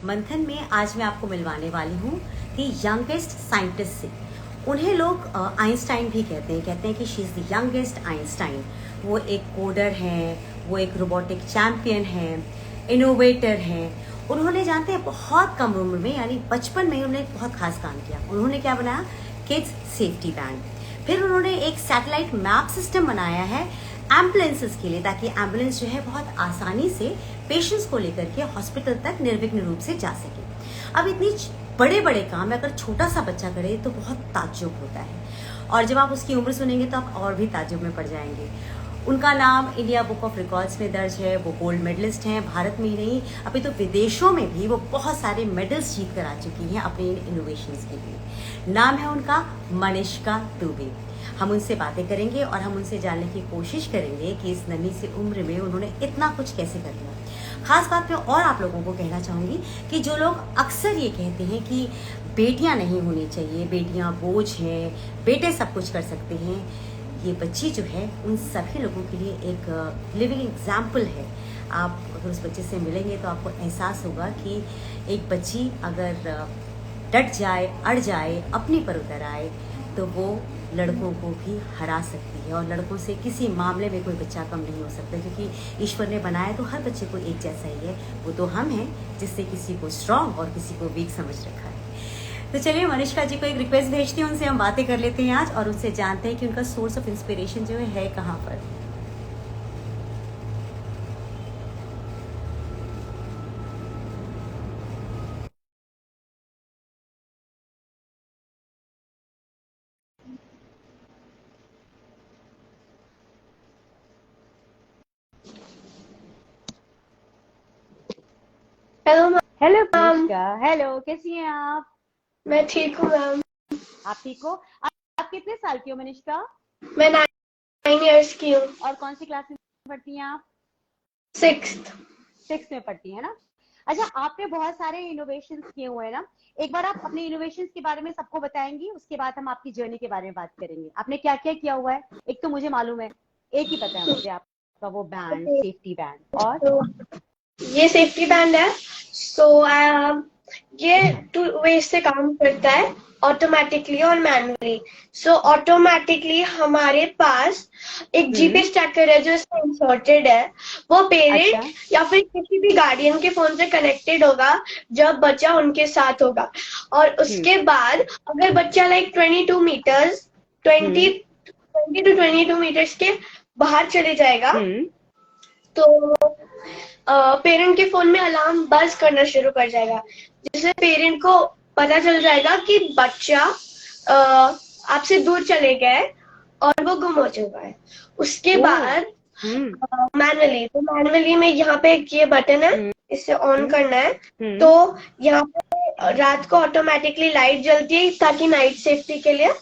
मंथन में आज मैं आपको मिलवाने वाली हूँ दी यंगेस्ट साइंटिस्ट से। उन्हें लोग आइंस्टाइन भी कहते हैं कि she is the youngest Einstein. वो एक कोडर हैं, वो एक रोबोटिक चैम्पियन हैं, इनोवेटर हैं। उन्होंने जानते हैं बहुत कम उम्र में यानी बचपन में उन्होंने बहुत खास काम किया। उन्होंने क्या बनाया? Kids safety band. फिर उन्होंने एक सैटेलाइट मैप सिस्टम बनाया है एम्बुलेंसेस के लिए, ताकि एम्बुलेंस जो है बहुत आसानी से पेशेंट्स को लेकर के हॉस्पिटल तक निर्विघ्न रूप से जा सके। अब इतनी बड़े बड़े काम अगर छोटा सा बच्चा करे तो बहुत ताज्जुब होता है, और जब आप उसकी उम्र सुनेंगे तो आप और भी ताज्जुब में पड़ जाएंगे। उनका नाम इंडिया बुक ऑफ रिकॉर्ड्स में दर्ज है। वो गोल्ड मेडलिस्ट हैं, भारत में ही नहीं अभी तो विदेशों में भी वो बहुत सारे मेडल्स जीत कर आ चुकी हैं अपने इनोवेशंस के लिए। नाम है उनका मनीषा दुबे। हम उनसे बातें करेंगे और हम उनसे जानने की कोशिश करेंगे कि इस नन्ही सी उम्र में उन्होंने इतना कुछ कैसे कर लिया। खास बात मैं और आप लोगों को कहना चाहूँगी कि जो लोग अक्सर ये कहते हैं कि बेटियां नहीं होनी चाहिए, बेटियां बोझ हैं, बेटे सब कुछ कर सकते हैं, ये बच्ची जो है उन सभी लोगों के लिए एक लिविंग एग्जाम्पल है। आप अगर उस बच्चे से मिलेंगे तो आपको एहसास होगा कि एक बच्ची अगर डट जाए, अड़ जाए, अपने पर उतर आए तो वो लड़कों को भी हरा सकती है, और लड़कों से किसी मामले में कोई बच्चा कम नहीं हो सकता, क्योंकि ईश्वर ने बनाया तो हर बच्चे को एक जैसा ही है। वो तो हम हैं जिससे किसी को स्ट्रांग और किसी को वीक समझ रखा है। तो चलिए मनीषा जी को एक रिक्वेस्ट भेजती हूँ, उनसे हम बातें कर लेते हैं आज और उनसे जानते हैं कि उनका सोर्स ऑफ इंस्पिरेशन जो है कहाँ पर। Hello ma'am. Hello Manisha, hello, कैसी हैं आप? मैं ठीक हूँ मैम। आप ठीक हो? आप कितने साल की हो मनीषा? मैं 9 इयर्स की हूँ। और कौन सी क्लास में पढ़ती हैं आप? 6th में पढ़ती है ना। अच्छा, आपने बहुत सारे इनोवेशंस किए हुए हैं ना। एक बार आप अपने इनोवेशंस के बारे में सबको बताएंगी, उसके बाद हम आपकी जर्नी के बारे में बात करेंगे। आपने क्या क्या किया हुआ है? एक तो मुझे मालूम है, एक ही पता है मुझे, आपका वो बैंड, सेफ्टी बैंड। और तो ये सेफ्टी बैंड है। सो ये 2 वेज से काम करता है, ऑटोमेटिकली और मैनुअली। सो ऑटोमेटिकली हमारे पास एक जीपीएस ट्रैकर है जो इसमें इंसर्टेड है। वो पेरेंट अच्छा। या फिर किसी भी गार्डियन के फोन से कनेक्टेड होगा जब बच्चा उनके साथ होगा। और उसके बाद अगर बच्चा लाइक 22 मीटर्स 20 टू 22 मीटर्स के बाहर चले जाएगा तो पेरेंट के फोन में अलार्म बज करना शुरू कर जाएगा, जिससे पेरेंट को पता चल जाएगा कि बच्चा आपसे दूर चले गए और वो गुम हो चुका है। उसके बाद मैनुअली में यहाँ पे ये बटन है, इसे ऑन करना है। तो यहाँ पे रात को ऑटोमेटिकली लाइट जलती है ताकि नाइट सेफ्टी के लिए।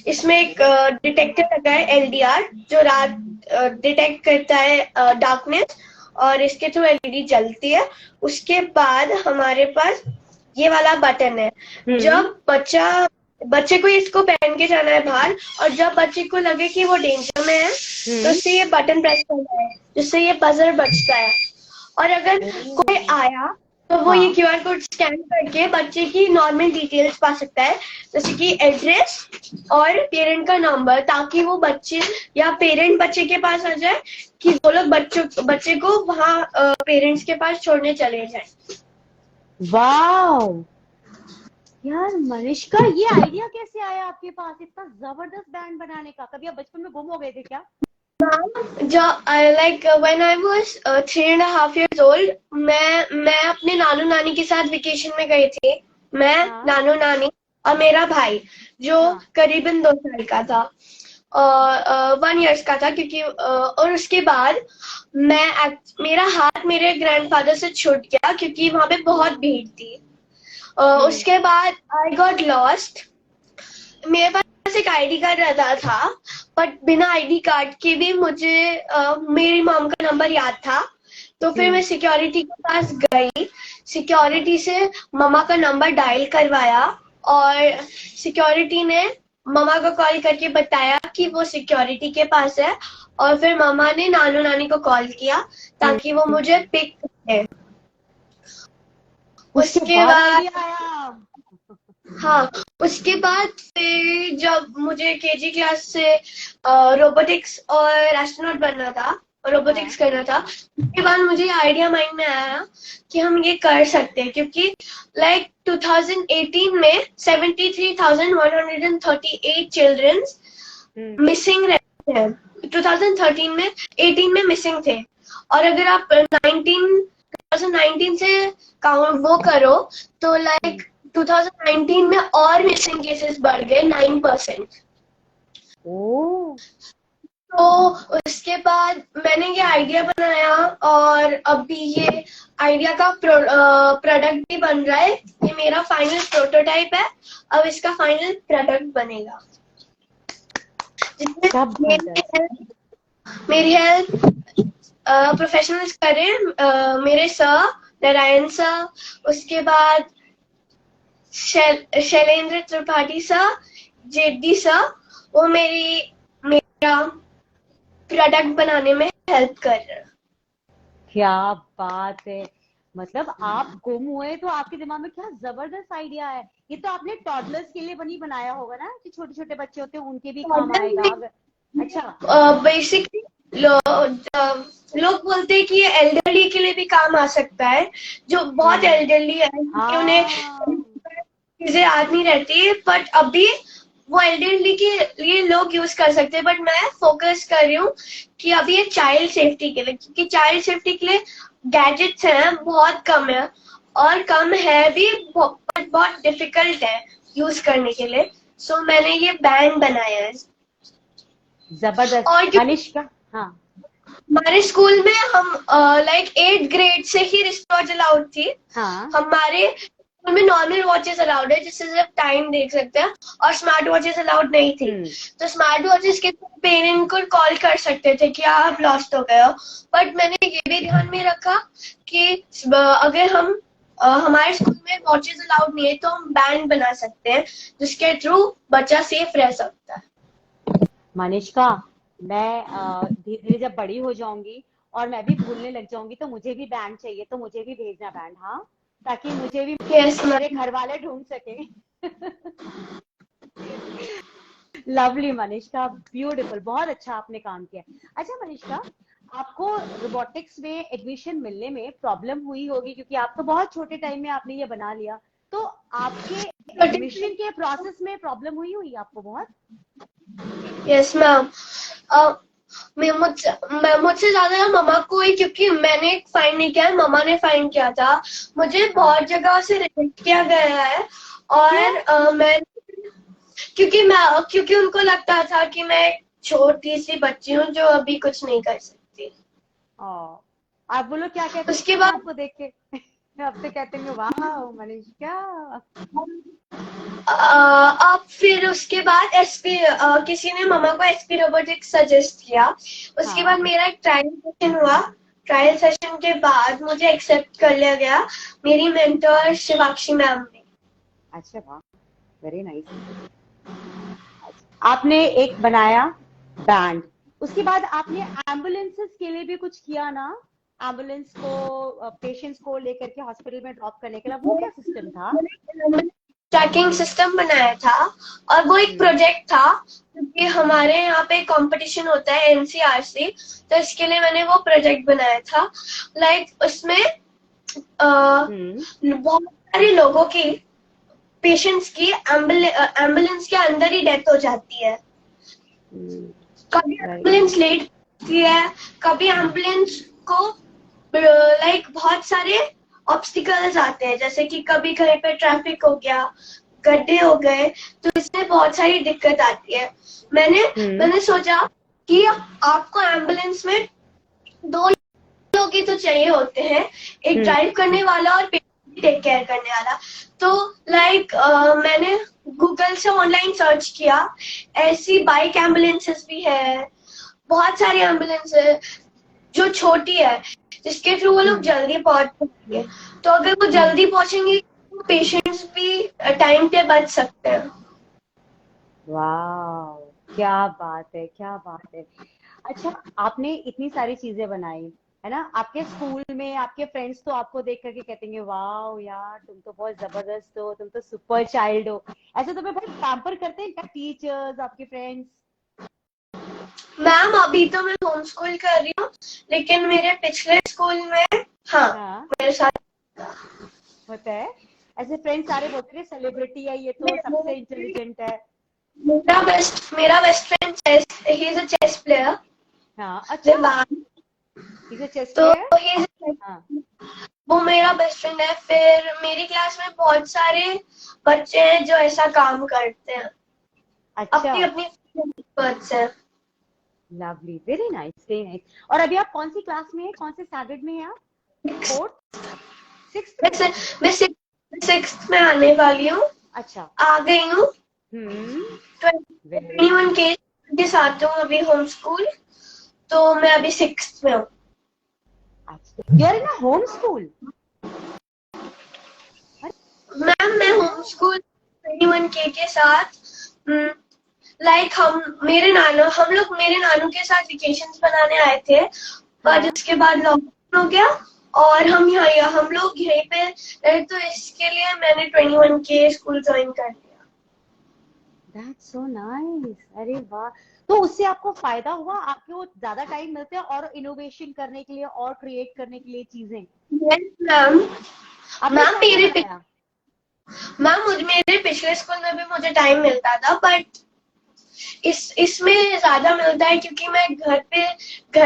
इसमें एक डिटेक्टर लगा है एलडीआर, जो रात डिटेक्ट करता है डार्कनेस, और इसके थ्रू एलईडी जलती है। उसके बाद हमारे पास ये वाला बटन है। जब बच्चे को इसको पहन के जाना है बाहर, और जब बच्चे को लगे कि वो डेंजर में है तो उससे ये बटन प्रेस करना है, जिससे ये बजर बजता है। और अगर कोई आया तो वो ये क्यूआर कोड स्कैन करके बच्चे की नॉर्मल डिटेल्स पा सकता है, जैसे कि एड्रेस और पेरेंट का नंबर, ताकि वो बच्चे या पेरेंट बच्चे के पास आ जाए कि वो लोग बच्चे को वहाँ पेरेंट्स के पास छोड़ने चले जाए। वाह यार मनीषा, ये आइडिया कैसे आया आपके पास इतना जबरदस्त बैंड बनाने का? कभी आप बचपन में गुम हो गए थे क्या? Like when I was 3.5 years old, मैं अपने नानू नानी के साथ वेकेशन में गई थी। मैं, नानू नानी और मेरा भाई जो करीबन 2 साल का था, 1 years का था, क्योंकि और उसके बाद मेरा हाथ मेरे ग्रैंडफादर से छूट गया क्योंकि वहां पे बहुत भीड़ थी। उसके बाद आई गॉट लॉस्ट। मेरे पास एक आईडी कार्ड रहता था, बट बिना आईडी कार्ड के भी मुझे मेरी मॉम का नंबर याद था। तो फिर मैं सिक्योरिटी के पास गई, सिक्योरिटी से मम्मा का नंबर डायल करवाया, और सिक्योरिटी ने मम्मा को कॉल करके बताया कि वो सिक्योरिटी के पास है, और फिर मम्मा ने नानू नानी को कॉल किया ताकि वो मुझे पिक करे। उसके बाद बाद idea आया। हाँ, उसके बाद फिर जब मुझे केजी क्लास से रोबोटिक्स और एस्ट्रोनॉट बनना था, रोबोटिक्स हाँ। करना था, उसके बाद मुझे आइडिया माइंड में आया कि हम ये कर सकते हैं, क्योंकि लाइक 2018 में 73,138 चिल्ड्रंस हम्म। मिसिंग रहते हैं। 2013 में 18 में मिसिंग थे, और अगर आप 2019 से काउंट वो करो तो लाइक 2019 में और मिसिंग केसेस बढ़ गए 9%। ओ। तो उसके बाद मैंने ये आइडिया बनाया, और अभी ये आइडिया का प्रोडक्ट भी बन रहा है। ये मेरा फाइनल प्रोटोटाइप है, अब इसका फाइनल प्रोडक्ट बनेगा, जिसमें मेरी हेल्प प्रोफेशनल्स करें, मेरे सर नारायण सर, उसके बाद Shailendra Tripathi sir, JD sir, वो मेरा प्रोडक्ट बनाने में हेल्प कर रहे हैं। क्या बात है। मतलब आप गुम हुए तो आपके दिमाग में क्या जबरदस्त आइडिया है। ये तो आपने टॉडलर्स के लिए बनी बनाया होगा ना, कि छोटे छोटे बच्चे होते हैं उनके भी काम आएगा अच्छा। बेसिकली लोग बोलते हैं कि ये एल्डरली के लिए भी काम आ सकता है, जो बहुत एल्डरली है, कि उन्हें हाँ। चीजें याद नहीं रहती, बट अभी वो एल्डरली के लिए लोग यूज कर सकते हैं। बट मैं फोकस कर रही हूँ कि अभी ये चाइल्ड सेफ्टी के लिए, क्योंकि चाइल्ड सेफ्टी के लिए गैजेट्स हैं बहुत कम है, और कम है भी, बहुत डिफिकल्ट है यूज करने के लिए। सो मैंने ये बैंड बनाया है। जबरदस्त और मनीषका। हाँ। हमारे स्कूल में हम लाइक 8th ग्रेड से ही रिस्ट वॉच अलाउड थी। हाँ। हमारे स्कूल में नॉर्मल वॉचेस अलाउड है, जिससे सिर्फ टाइम देख सकते हैं, और स्मार्ट वॉचेस अलाउड नहीं थी। तो स्मार्ट वॉचेस के पेरेंट को कॉल कर सकते थे कि आप लॉस्ट हो गए हो। बट मैंने ये भी ध्यान में रखा कि अगर हम हमारे स्कूल में वॉचेस अलाउड नहीं है, तो हम बैंड बना सकते हैं, जिसके थ्रू बच्चा सेफ रह सकता है। मनीषका, मैं धीरे धीरे जब बड़ी हो जाऊंगी और मैं भी भूलने लग जाऊंगी तो मुझे भी बैंड चाहिए, तो मुझे भी भेजना बैंड। हाँ, ताकि मुझे भी यस मेरे मैम। घर वाले ढूंढ सके। लवली मनीषका, ब्यूटीफुल, बहुत अच्छा आपने काम किया। अच्छा मनीषका, आपको रोबोटिक्स में एडमिशन मिलने में प्रॉब्लम हुई होगी, क्योंकि आप तो बहुत छोटे टाइम में आपने ये बना लिया। तो आपके एडमिशन के प्रोसेस में प्रॉब्लम हुई हुई आपको बहुत? Yes ma'am. मुझसे ज्यादा मम्मा को ही, क्योंकि मैंने फाइंड नहीं किया है, मम्मा ने फाइंड किया था। मुझे बहुत जगह से रिजेक्ट किया गया है, क्यों? और मैं क्योंकि उनको लगता था कि मैं छोटी सी बच्ची हूँ जो अभी कुछ नहीं कर सकती। आप बोलो क्या कहते उसके हैं बाद आपको देख के? अब तो कहते हैं वाह मनीषका। अब फिर उसके बाद एसपी किसी ने मम्मा को एसपी रोबोटिक्स सजेस्ट किया। उसके बाद हाँ। मेरा एक ट्रायल सेशन हुआ। ट्रायल सेशन के बाद मुझे एक्सेप्ट कर लिया गया मेरी मेंटर शिवाक्षी मैम ने। अच्छा, वाह, वेरी नाइस। आपने एक बनाया बैंड, उसके बाद आपने एम्बुलेंसेस के लिए भी कुछ किया ना? एम्बुलेंस को, पेशेंट्स को लेकर के हॉस्पिटल में ड्रॉप करने के लिए, वो क्या सिस्टम था? ट्रैकिंग सिस्टम बनाया था, और वो एक प्रोजेक्ट था, क्योंकि हमारे यहाँ पे कंपटीशन होता है एनसीआरसी, तो इसके लिए मैंने वो प्रोजेक्ट बनाया था। लाइक उसमें बहुत सारे लोगों की, पेशेंट्स की एम्बुलेंस के अंदर ही डेथ हो जाती है। कभी एम्बुलेंस लेट होती है, कभी एम्बुलेंस को लाइक बहुत सारे ऑब्स्टिकल्स आते हैं, जैसे कि कभी कहीं पे ट्रैफिक हो गया, गड्ढे हो गए, तो इसमें बहुत सारी दिक्कत आती है। मैंने सोचा कि आपको एम्बुलेंस में दो लोग ही तो चाहिए होते हैं, एक ड्राइव करने वाला और टेक केयर करने वाला। तो लाइक मैंने गूगल से ऑनलाइन सर्च किया, ऐसी बाइक एम्बुलेंसेस भी है, बहुत सारी एम्बुलेंस है जो छोटी है, जिसके थ्रू वो लोग जल्दी पहुंच पाएंगे। तो अगर वो जल्दी पहुंचेंगे तो पेशेंट्स भी टाइम पे बच सकते हैं। वाह, क्या बात है, क्या बात है। अच्छा, आपने इतनी सारी चीजें बनाई, है ना? आपके स्कूल में आपके फ्रेंड्स तो आपको देख करके कहते हैं वाओ यार तुम तो बहुत जबरदस्त हो, तुम तो सुपर चाइल्ड हो। ऐसे तुम्हें बहुत पैम्पर करते हैं क्या टीचर्स, आपके फ्रेंड्स? मैम अभी तो मैं होम स्कूल कर रही हूँ, लेकिन मेरे पिछले स्कूल में हाँ हाँ, मेरे साथ होता है। ऐसे फ्रेंड्स सारे बोलते हैं सेलिब्रिटी है ये तो, सबसे इंटेलिजेंट है। मेरा best friend chess, he is a chess player. हाँ, अच्छा, इज अ चेस तो प्लेयर। he is a- हाँ, वो मेरा बेस्ट फ्रेंड है। फिर मेरी क्लास में बहुत सारे बच्चे हैं जो ऐसा काम करते हैं, अच्छा, अपनी अपनी बात से। Lovely, very nice, very nice. और अभी आप कौन सी क्लास में है, कौन से स्टैंडर्ड में है आप? फोर्थ, सिक्स्थ में? मैं सिक्स्थ में आने वाली हूँ, अच्छा, आ गई हूँ। वेरी 21 के साथ हूँ अभी होम स्कूल, तो मैं अभी सिक्स्थ में हूँ। अच्छा, you are in a home school? Ma'am मैं होम स्कूल 21 के साथ, हम लोग मेरे नानू के साथ वेकेशंस बनाने आए थे, पर उसके बाद लॉकडाउन हो गया और हम लोग यहीं पे रहे, तो इसके लिए मैंने 21 के स्कूल ज्वाइन कर लिया। दैट्स सो नाइस, अरे वाह। तो उससे आपको फायदा हुआ, आपको ज्यादा टाइम मिलते हैं और इनोवेशन करने के लिए और क्रिएट करने के लिए चीजें? Yes ma'am. आपने मैम क्या क्या मेरे बनाया? मेरे पिछले स्कूल में भी मुझे टाइम मिलता था, बट इसमें ज्यादा मिलता है क्योंकि मैं घर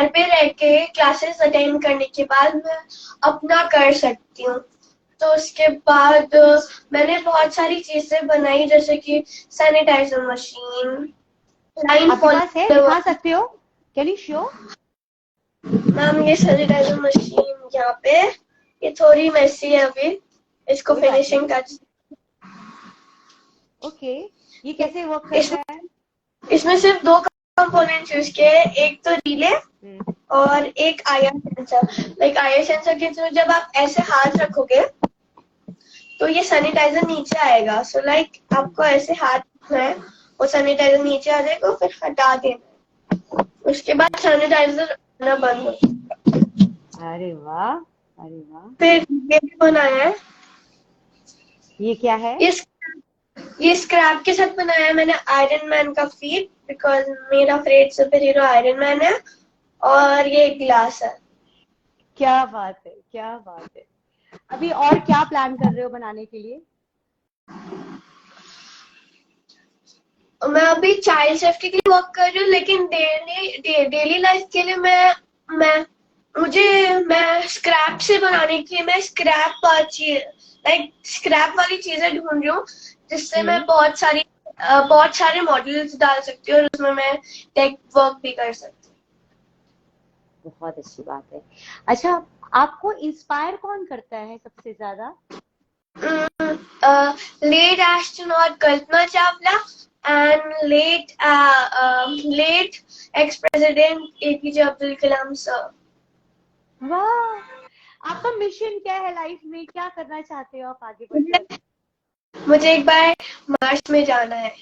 पे रह के क्लासेस अटेंड करने के बाद मैं अपना कर सकती हूँ। तो उसके बाद मैंने बहुत सारी चीजें बनाई, जैसे कि सैनिटाइजर मशीन, लाइन आपके पास है, फॉलो। दिखा सकते हो? Can you show? मैम ये सैनिटाइजर मशीन यहाँ पे, ये थोड़ी मेसी है अभी, इसको कोई बात नहीं, फिनिशिंग टच। ओके। ये कैसे वर्क करता है? इसमें सिर्फ दो कंपोनेंट्स यूज किए हैं, एक तो रिले हम्म, और एक IR sensor. Like IR sensor के थ्रू जब आप ऐसे हाथ रखोगे तो ये सैनिटाइजर नीचे आएगा। सो लाइक आपको ऐसे हाथ रखना है, वो सैनिटाइजर नीचे आ जाएगा, फिर हटा देना, उसके बाद सैनिटाइजर आना बंद हो। अरे वाह, अरे वाह। फिर ये भी बनाया है, ये क्या है? ये ये स्क्रैप के साथ बनाया है मैंने आयरन मैन का फीट, बिकॉज मेरा favourite super hero iron man है। और ये ग्लास है। क्या बात है, क्या बात है। अभी और क्या प्लान कर रहे हो बनाने के लिए? मैं अभी चाइल्ड सेफ्टी के लिए वर्क कर रही हूँ, लेकिन डेली लाइफ के लिए मैं स्क्रैप से बनाने के लिए मैं स्क्रैप वाली चीजें ढूंढ रही हूँ, जिससे मैं बहुत सारे मॉडल्स डाल सकती हूँ और उसमें मैं टेक वर्क भी कर सकती बहुत अच्छी बात है। अच्छा, आपको इंस्पायर कौन करता है सबसे ज्यादा? हूँ। Late astronaut Kalpana Chawla and late ex president APJ Abdul Kalam sir. वाह, आपका मिशन क्या है लाइफ में, क्या करना चाहते हो आप आगे बढ़कर? मुझे एक बार मार्स में जाना है।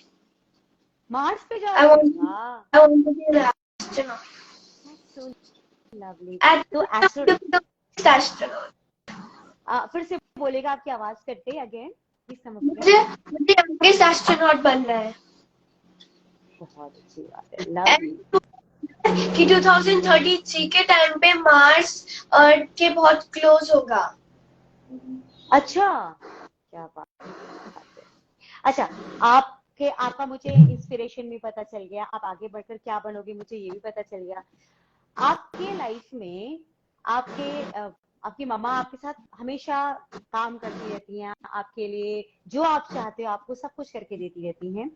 मार्स पे आई जाओगे? वाह, want to be an astronaut that's so lovely. तो एस्ट्रो एस्ट्रोनॉट। फिर से बोलेगा, आपकी आवाज कट गई, अगेन प्लीज कम अगेन। मुझे यंगेस्ट एस्ट्रोनॉट बनना है। बहुत अच्छी बात है, लवली। कि 2033 के टाइम पे मार्स अर्थ के बहुत क्लोज होगा। अच्छा, क्या बात है। अच्छा, आपका मुझे इंस्पिरेशन भी पता चल गया, आप आगे बढ़कर क्या बनोगे मुझे ये भी पता चल गया। आपके लाइफ में आपकी मम्मा आपके साथ हमेशा काम करती रहती हैं, आपके लिए जो आप चाहते हो आपको सब कुछ करके देती रहती हैं।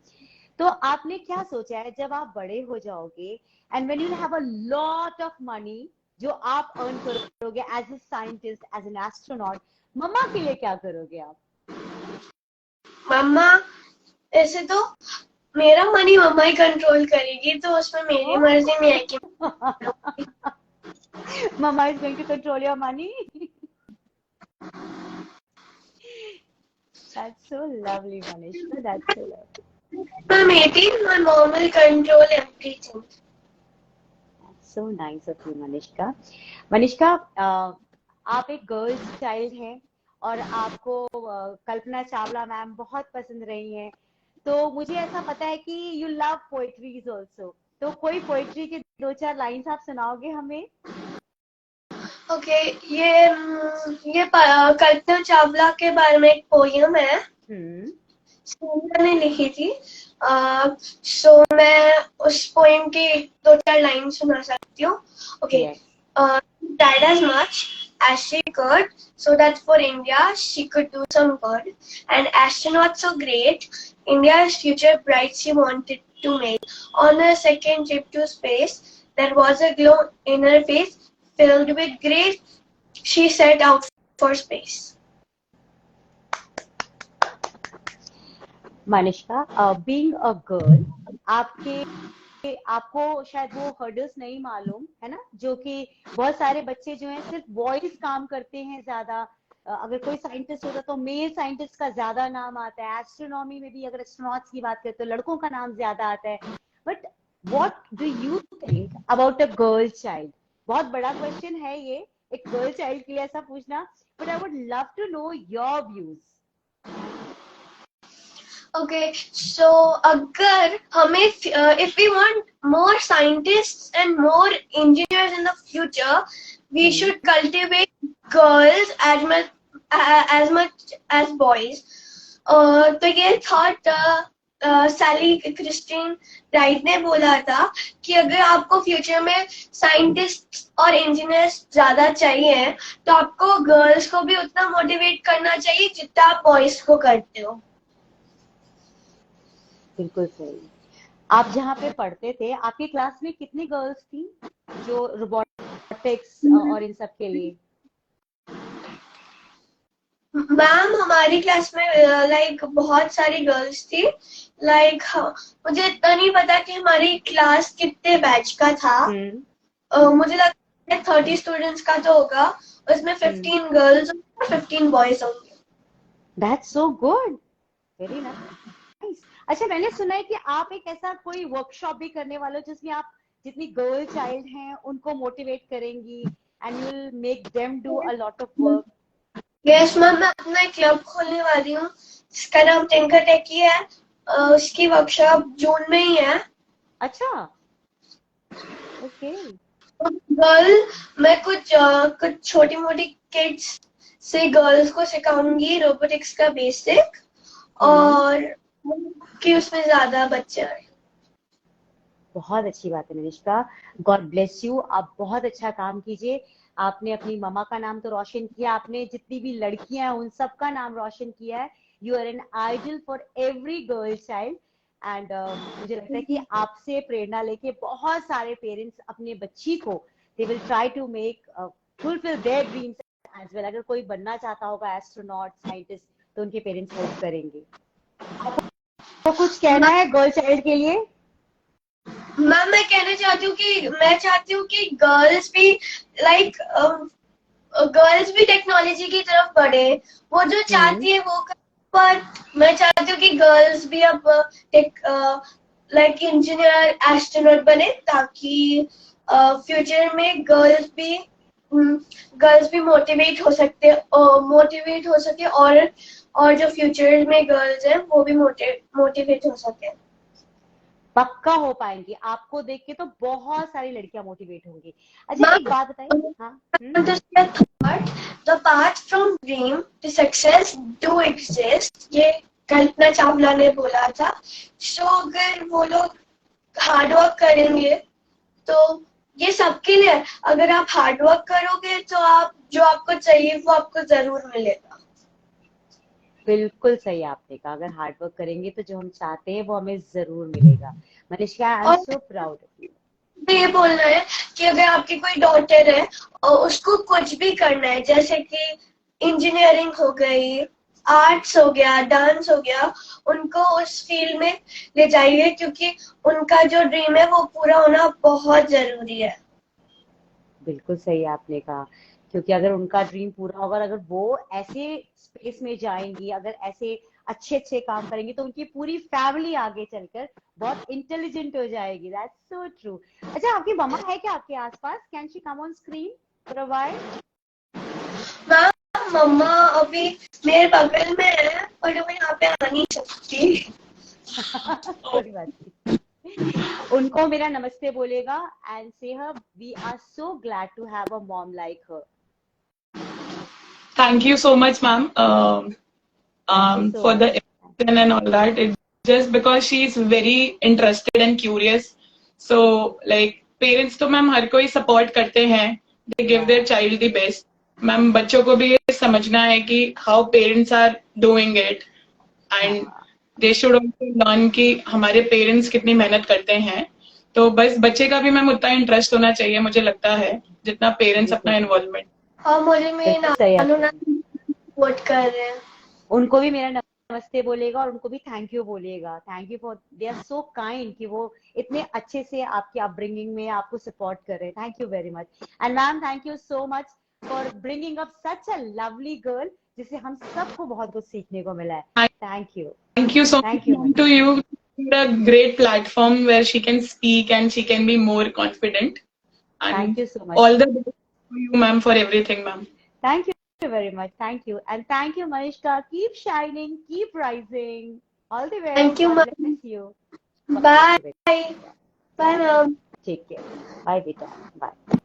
तो आपने क्या सोचा है जब आप बड़े हो जाओगे and when you have a lot of money जो आप अर्न करोगे as a scientist, as an astronaut, mamma के लिए क्या करोगे आप? मम्मा, ऐसे तो मेरा मनी मम्मा ही कंट्रोल करेगी, तो उसमें मेरी मर्जी नहीं है कि Mama is going to control your money. That's so lovely, Manishka. That's so lovely. I'm 18, my mom will control everything. So nice of you Manishka. Manishka, आप एक गर्ल्स चाइल्ड हैं और आपको कल्पना चावला मैम बहुत पसंद रही हैं, तो मुझे ऐसा पता है कि यू लव पोएट्रीज ऑल्सो, तो कोई पोएट्री के दो चार लाइंस आप सुनाओगे हमें? ओके, ये कल्पना चावला के बारे में एक पोयम है, मैंने लिखी थी। सो मैं उस पोएम की दो चार लाइन सुना सकती हूँ। Okay, tried as much as she could so that for India she could do some good. An astronaut so great, India's future bright she wanted to make. On her second trip to space, there was a glow in her face filled with grace. She set out for space. Manishka, being a girl, आपको शायद वो hurdles नहीं मालूम है ना, जो कि बहुत सारे बच्चे जो हैं सिर्फ बॉयज काम करते हैं ज्यादा। अगर कोई साइंटिस्ट होता तो मेल साइंटिस्ट का ज्यादा नाम आता है, एस्ट्रोनॉमी में भी अगर एस्ट्रोनॉट्स की बात करें तो लड़कों का नाम ज्यादा आता है। But what do you think about a girl child? बहुत बड़ा क्वेश्चन है ये एक गर्ल चाइल्ड के लिए ऐसा पूछना, but I would love to know your views. Okay, so अगर हमें if we want more scientists and more engineers in the future, we should cultivate girls as much as boys. तो ये thought सैली Christine right ने बोला था कि अगर आपको फ्यूचर में साइंटिस्ट और इंजीनियर्स ज्यादा चाहिए तो आपको गर्ल्स को भी उतना मोटिवेट करना चाहिए जितना आप बॉयज को करते हो। बिल्कुल सही। आप जहाँ पे पढ़ते थे आपकी क्लास में कितनी गर्ल्स थी जो रोबोटिक्स और इन सब के लिए? मैम हमारी क्लास में लाइक बहुत सारी गर्ल्स थी। लाइक मुझे इतना नहीं पता कि हमारी क्लास कितने बैच का था। मुझे लगता है 30 स्टूडेंट्स का तो होगा, उसमें 15 गर्ल्स और 15 बॉयज होंगे। That's so good, very nice. अच्छा, मैंने सुना है कि आप एक ऐसा कोई वर्कशॉप भी करने वाले हो जिसमें आप जितनी गर्ल चाइल्ड हैं उनको मोटिवेट करेंगी and you will make them do a lot of work. Yes ma'am, मैं अपना एक क्लब खोलने वाली हूँ जिसका नाम टिंकर टेकी है। उसकी वर्कशॉप जून में ही है। अच्छा, ओके। गर्ल मैं कुछ छोटी मोटी किड्स से गर्ल्स को सिखाऊंगी रोबोटिक्स का बेसिक, और कि उसमें ज्यादा बच्चे आए। बहुत अच्छी बात है मनीषका, गॉड ब्लेस यू। आप बहुत अच्छा काम कीजिए। आपने अपनी मम्मा का नाम तो रोशन किया, आपने जितनी भी लड़कियां हैं उन सब का नाम रोशन किया है। You are an idol for every girl child and मुझे लगता है कि आपसे प्रेरणा लेके बहुत सारे पेरेंट्स अपने बच्ची को they will try to make fulfil their dreams as well. अगर कोई बनना चाहता होगा एस्ट्रोनॉट, साइंटिस्ट, तो उनके पेरेंट्स हेल्प करेंगे। तो कुछ कहना है गर्ल चाइल्ड के लिए? मैम मैं कहना चाहती हूँ कि मैं चाहती हूँ कि गर्ल्स भी लाइक गर्ल्स भी टेक्नोलॉजी की तरफ बढ़े। वो जो चाहती है वो कर, पर मैं चाहती हूँ कि गर्ल्स भी अब लाइक इंजीनियर, एस्ट्रोनॉट बने ताकि फ्यूचर में गर्ल्स भी मोटिवेट हो सके और जो फ्यूचर में गर्ल्स हैं वो भी मोटिवेट हो सके। पक्का हो पाएंगी, आपको देख के तो बहुत सारी लड़कियां मोटिवेट होंगी। अच्छा, एक बात बताइए। हाँ, The path from dream to success do exist, ये कल्पना चावला ने बोला था। सो अगर वो लोग हार्ड वर्क करेंगे तो ये सबके लिए, अगर आप हार्ड वर्क करोगे तो आप जो आपको चाहिए वो आपको जरूर मिलेगा। बिल्कुल सही आपने कहा, अगर हार्ड वर्क करेंगे तो जो हम चाहते हैं वो हमें जरूर मिलेगा। Manisha, I am so proud of you. ये बोलना है कि अगर आपकी कोई डॉटर है और उसको कुछ भी करना है, जैसे कि इंजीनियरिंग हो गई, आर्ट्स हो गया, डांस हो गया, उनको उस फील्ड में ले जाइए क्योंकि उनका जो ड्रीम है वो पूरा होना बहुत जरूरी है। बिल्कुल सही आपने कहा, क्योंकि अगर उनका ड्रीम पूरा होगा, अगर वो ऐसे स्पेस में जाएंगी, अगर ऐसे अच्छे अच्छे काम करेंगे तो उनकी पूरी फैमिली आगे चलकर बहुत इंटेलिजेंट हो जाएगी। That's so true. अच्छा, आपकी मम्मा है क्या आपके आसपास? Can she come on screen for a while? Ma'am mamma अभी मेरे बगल में है पर वो यहाँ पे आ नहीं सकती। कोई बात नहीं, उनको मेरा नमस्ते बोलेगा and say her we are so glad to have a mom like her. Thank you so much, ma'am, thank you so for the much. invitation and all that. It's just because she's very interested and curious. So, like, parents तो ma'am हर कोई support करते हैं. They give their child the best. Ma'am बच्चों को भी ये समझना है कि how parents are doing it and they should also learn कि हमारे parents कितनी मेहनत करते हैं. तो बस बच्चे का भी मैम उतना इंटरेस्ट होना चाहिए मुझे लगता है जितना पेरेंट्स अपना इन्वॉल्वमेंट। और मुझे मेरे नानू नानी सपोर्ट कर रहे हैं। उनको भी मेरा नमस्ते बोलेगा और उनको भी थैंक यू बोलेगा। Thank you for, they are so kind कि वो इतने अच्छे से आपकी अपब्रिंगिंग में आपको सपोर्ट कर रहे हैं। Thank you very much. And ma'am thank you so much for bringing up such a lovely girl जिससे हम सबको बहुत कुछ सीखने को मिला है। Thank you. Thank you so Thank you, much to you. A great platform where she can speak and she can be more confident. And Thank you so much. all the best to you, ma'am, for everything, ma'am. Thank you very much. Thank you. And thank you, Manishka. Keep shining, keep rising. All the best. Thank you, God ma'am. bless you. Bye. Bye, ma'am. Take care. Bye, beta. Bye.